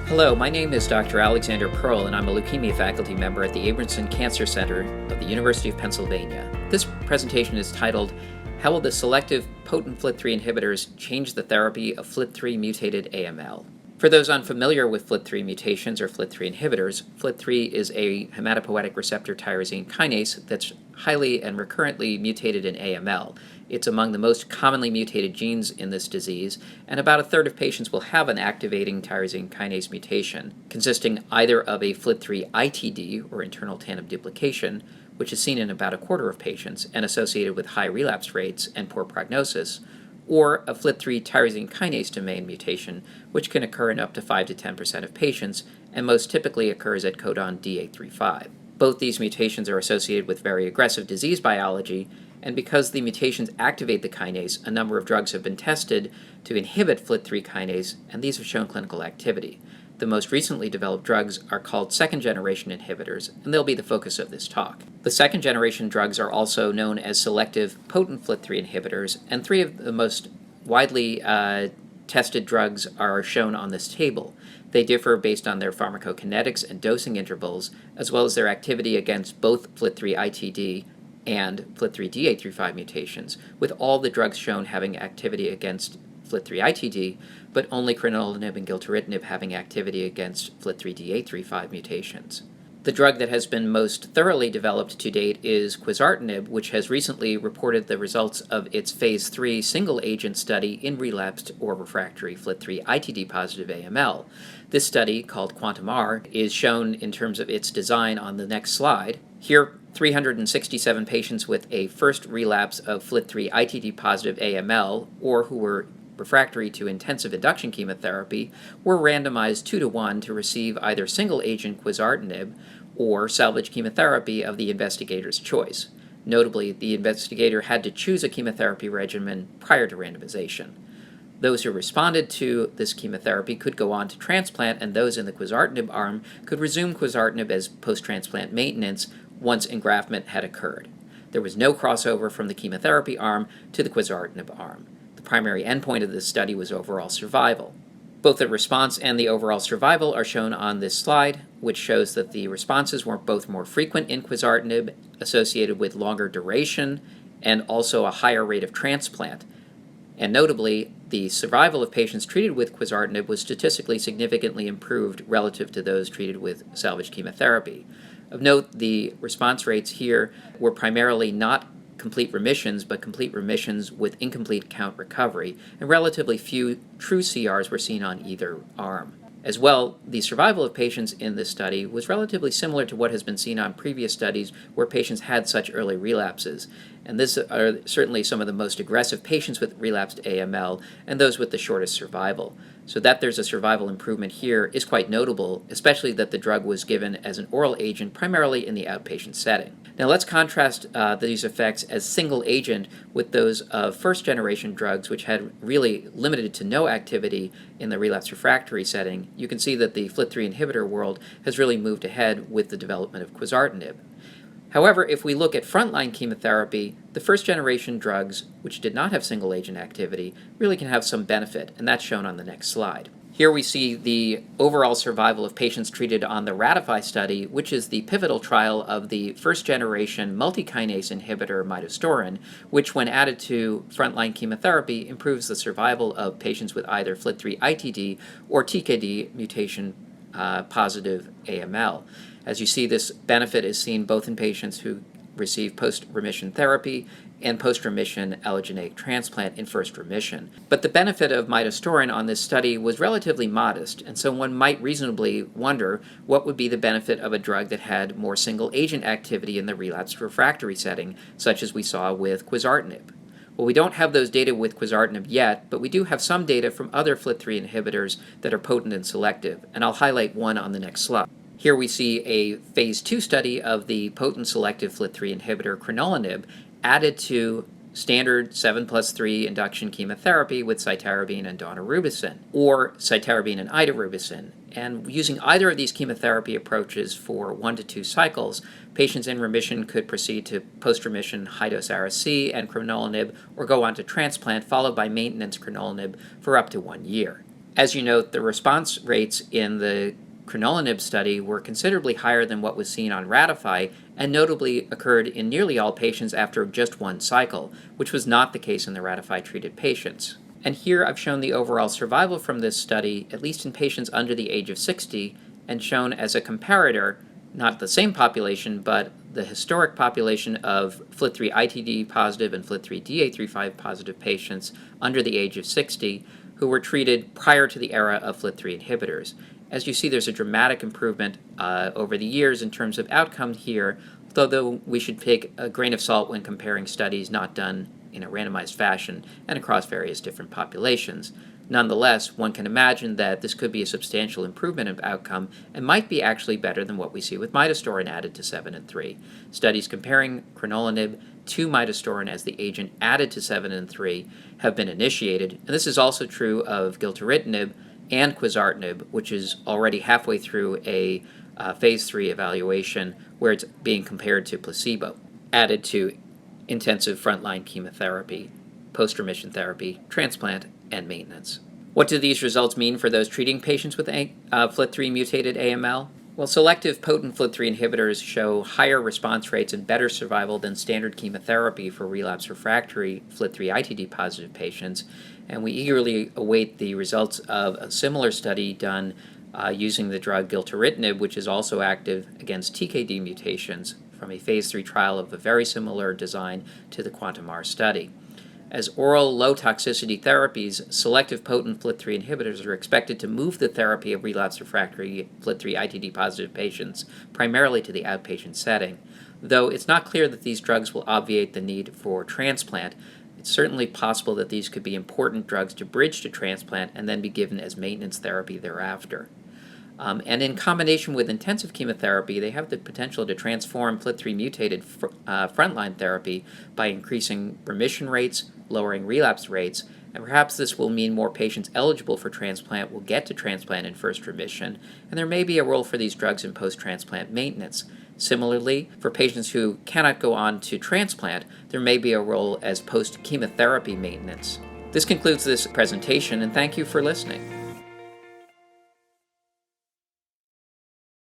Hello, my name is Dr. Alexander Pearl, and I'm a leukemia faculty member at the Abramson Cancer Center of the University of Pennsylvania. This presentation is titled, How Will the Selective Potent FLT3 Inhibitors Change the Therapy of FLT3 Mutated AML? For those unfamiliar with FLT3 mutations or FLT3 inhibitors, FLT3 is a hematopoietic receptor tyrosine kinase that's highly and recurrently mutated in AML. It's among the most commonly mutated genes in this disease, and about a third of patients will have an activating tyrosine kinase mutation, consisting either of a FLT3 ITD, or internal tandem duplication, which is seen in about a quarter of patients and associated with high relapse rates and poor prognosis, or a FLT3 tyrosine kinase domain mutation, which can occur in up to 5 to 10% of patients and most typically occurs at codon D835. Both these mutations are associated with very aggressive disease biology, and because the mutations activate the kinase, a number of drugs have been tested to inhibit FLT3 kinase, and these have shown clinical activity. The most recently developed drugs are called second-generation inhibitors, and they'll be the focus of this talk. The second-generation drugs are also known as selective potent FLT3 inhibitors, and three of the most widely tested drugs are shown on this table. They differ based on their pharmacokinetics and dosing intervals, as well as their activity against both FLT3 ITD and FLT3 D835 mutations, with all the drugs shown having activity against FLT3 ITD, but only Crenolanib and Gilteritinib having activity against FLT3 D835 mutations. The drug that has been most thoroughly developed to date is Quizartinib, which has recently reported the results of its phase 3 single-agent study in relapsed or refractory FLT3 ITD-positive AML. This study, called Quantum-R, is shown in terms of its design on the next slide. Here, 367 patients with a first relapse of FLT3 ITD-positive AML, or who were refractory to intensive induction chemotherapy, were randomized 2-to-1 to receive either single-agent Quizartinib or salvage chemotherapy of the investigator's choice. Notably, the investigator had to choose a chemotherapy regimen prior to randomization. Those who responded to this chemotherapy could go on to transplant, and those in the Quizartinib arm could resume Quizartinib as post-transplant maintenance once engraftment had occurred. There was no crossover from the chemotherapy arm to the Quizartinib arm. The primary endpoint of this study was overall survival. Both the response and the overall survival are shown on this slide, which shows that the responses were both more frequent in Quizartinib, associated with longer duration, and also a higher rate of transplant. And notably, the survival of patients treated with Quizartinib was statistically significantly improved relative to those treated with salvage chemotherapy. Of note, the response rates here were primarily not complete remissions, but complete remissions with incomplete count recovery, and relatively few true CRs were seen on either arm. As well, the survival of patients in this study was relatively similar to what has been seen on previous studies where patients had such early relapses. And this are certainly some of the most aggressive patients with relapsed AML and those with the shortest survival. So that there's a survival improvement here is quite notable, especially that the drug was given as an oral agent primarily in the outpatient setting. Now let's contrast these effects as single agent with those of first-generation drugs, which had really limited to no activity in the relapse refractory setting. You can see that the FLT3 inhibitor world has really moved ahead with the development of Quizartinib. However, if we look at frontline chemotherapy, the first-generation drugs, which did not have single-agent activity, really can have some benefit, and that's shown on the next slide. Here we see the overall survival of patients treated on the RATIFY study, which is the pivotal trial of the first-generation multikinase inhibitor Midostaurin, which when added to frontline chemotherapy improves the survival of patients with either FLT3 ITD or TKD mutation positive AML. As you see, this benefit is seen both in patients who receive post-remission therapy and post-remission allogeneic transplant in first remission. But the benefit of midostaurin on this study was relatively modest, and so one might reasonably wonder what would be the benefit of a drug that had more single-agent activity in the relapsed refractory setting, such as we saw with Quizartinib. Well, we don't have those data with Quizartinib yet, but we do have some data from other FLT3 inhibitors that are potent and selective, and I'll highlight one on the next slide. Here we see a phase 2 study of the potent selective FLT3 inhibitor Crenolanib added to standard 7+3 induction chemotherapy with cytarabine and daunorubicin, or cytarabine and idarubicin. And using either of these chemotherapy approaches for 1 to 2 cycles, patients in remission could proceed to post-remission high-dose Ara-C and Crenolanib, or go on to transplant, followed by maintenance Crenolanib for up to 1 year. As you note, the response rates in the Crenolanib study were considerably higher than what was seen on Ratify, and notably occurred in nearly all patients after just one cycle, which was not the case in the Ratify-treated patients. And here I've shown the overall survival from this study, at least in patients under the age of 60, and shown as a comparator, not the same population, but the historic population of FLT3 ITD positive and FLT3 DA35 positive patients under the age of 60 who were treated prior to the era of FLT3 inhibitors. As you see, there's a dramatic improvement over the years in terms of outcome here, though we should take a grain of salt when comparing studies not done in a randomized fashion and across various different populations. Nonetheless, one can imagine that this could be a substantial improvement of outcome and might be actually better than what we see with midostaurin added to 7 and 3. Studies comparing Crenolanib to midostaurin as the agent added to 7 and 3 have been initiated, and this is also true of gilteritinib and quizartinib, which is already halfway through a phase 3 evaluation where it's being compared to placebo, added to intensive frontline chemotherapy, post-remission therapy, transplant, and maintenance. What do these results mean for those treating patients with FLT3 mutated AML? Well, selective potent FLT3 inhibitors show higher response rates and better survival than standard chemotherapy for relapse refractory FLT3 ITD positive patients, and we eagerly await the results of a similar study done using the drug gilteritinib, which is also active against TKD mutations, from a phase 3 trial of a very similar design to the QuANTUM-R study. As oral low-toxicity therapies, selective potent FLT3 inhibitors are expected to move the therapy of relapsed refractory FLT3 ITD-positive patients primarily to the outpatient setting. Though it's not clear that these drugs will obviate the need for transplant, it's certainly possible that these could be important drugs to bridge to transplant and then be given as maintenance therapy thereafter. And in combination with intensive chemotherapy, they have the potential to transform FLT3 mutated frontline therapy by increasing remission rates, lowering relapse rates, and perhaps this will mean more patients eligible for transplant will get to transplant in first remission, and there may be a role for these drugs in post-transplant maintenance. Similarly, for patients who cannot go on to transplant, there may be a role as post-chemotherapy maintenance. This concludes this presentation, and thank you for listening.